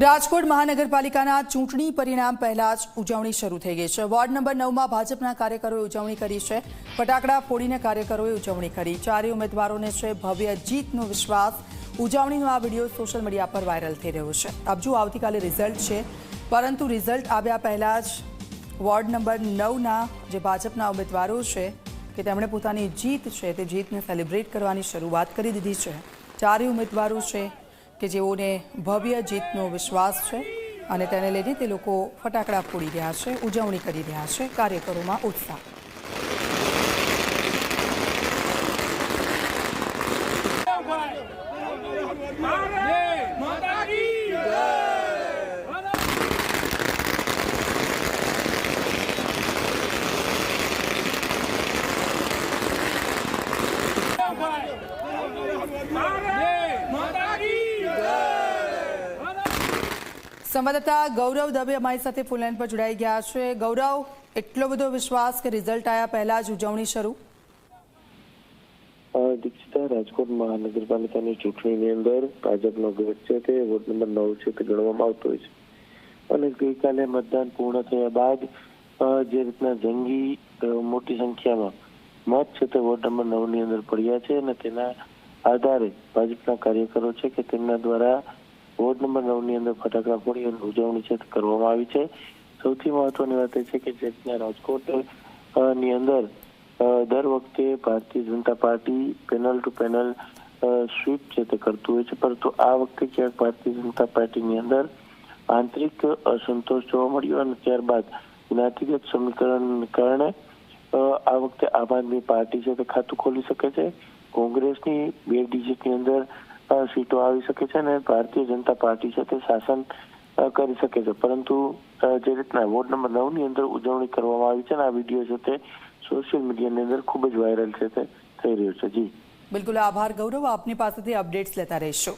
રાજકોટ મહાનગરપાલિકાના ચૂંટણી પરિણામ પહેલા જ ઉજવણી શરૂ થઈ ગઈ છે। વોર્ડ નંબર 9માં ભાજપના કાર્યકરોએ ઉજવણી કરી છે। ફટાકડા ફોડીને કાર્યકરોએ ઉજવણી કરી। ચારેય ઉમેદવારોને છે ભવ્ય જીતનો વિશ્વાસ। ઉજવણીનો આ વિડીયો સોશિયલ મીડિયા પર વાયરલ થઈ રહ્યો છે। આપ જુઓ, આવતીકાલે રિઝલ્ટ છે, પરંતુ રિઝલ્ટ આવ્યા પહેલા જ વોર્ડ નંબર 9ના જે ભાજપના ઉમેદવારો છે કે તેમણે પોતાની જીત છે તે જીતને સેલિબ્રેટ કરવાની શરૂઆત કરી દીધી છે। ચારેય ઉમેદવારો છે કે જેઓને ભવ્ય જીતનો વિશ્વાસ છે અને તેને લઈને તે લોકો ફટાકડા ફોડી રહ્યા છે, ઉજવણી કરી રહ્યા છે। કાર્યકરોમાં ઉત્સાહ। સંવાદદાતા ગૌરવ દવે અમારી સાથે ફોન લાઈન પર જોડાઈ ગયા છે। ગૌરવ, એટલો બધો વિશ્વાસ કે રિઝલ્ટ આવ્યા પહેલા જ ઉજવણી શરૂ? દીક્ષિતા, રાજકોટ મહાનગરપાલિકાની ચૂંટણીની અંદર ભાજપનો ગઢ છે તે વોર્ડ નંબર 9 છે તે ગણવામાં આવતો હોય છે અને ગઈકાલે મતદાન પૂર્ણ થયા બાદ જે રીતના જંગી મોટી સંખ્યામાં મત છે તે વોર્ડ નંબર 9ની અંદર પડ્યા છે અને તેના આધારે ભાજપના કાર્યકરો છે કે તેમના દ્વારા વોર્ડ નંબર 9ની અંદર ફટાકડા ફોડી અને ઉજવણી છે કરવામાં આવી છે। સૌથી મહત્વની વાત એ છે કે જે રીતના રાજકોટ ની અંદર દર વખતે Bharatiya Janata Party panel to panel sweep છે તે કરતું હોય છે, પરંતુ આ વખતે ક્યાંક ભારતીય જનતા પાર્ટીની અંદર આંતરિક અસંતોષ જોવા મળ્યો અને ત્યારબાદ જ્ઞાતિગત સમીકરણને કારણે આ વખતે આમ આદમી પાર્ટી છે તે ખાતું ખોલી શકે છે, કોંગ્રેસની 2 ડિજિટની અંદર સીટો આવી શકે છે અને ભારતીય જનતા પાર્ટી છે તે શાસન કરી શકે છે। પરંતુ જે રીતના વોર્ડ નંબર 9ની અંદર ઉજવણી કરવામાં આવી છે અને આ વિડીયો છે તે સોશિયલ મીડિયાની અંદર ખૂબ જ વાયરલ છે તે થઈ રહ્યો છે। જી બિલકુલ, આભાર ગૌરવ, આપની પાસેથી અપડેટ્સ લેતા રહીશું।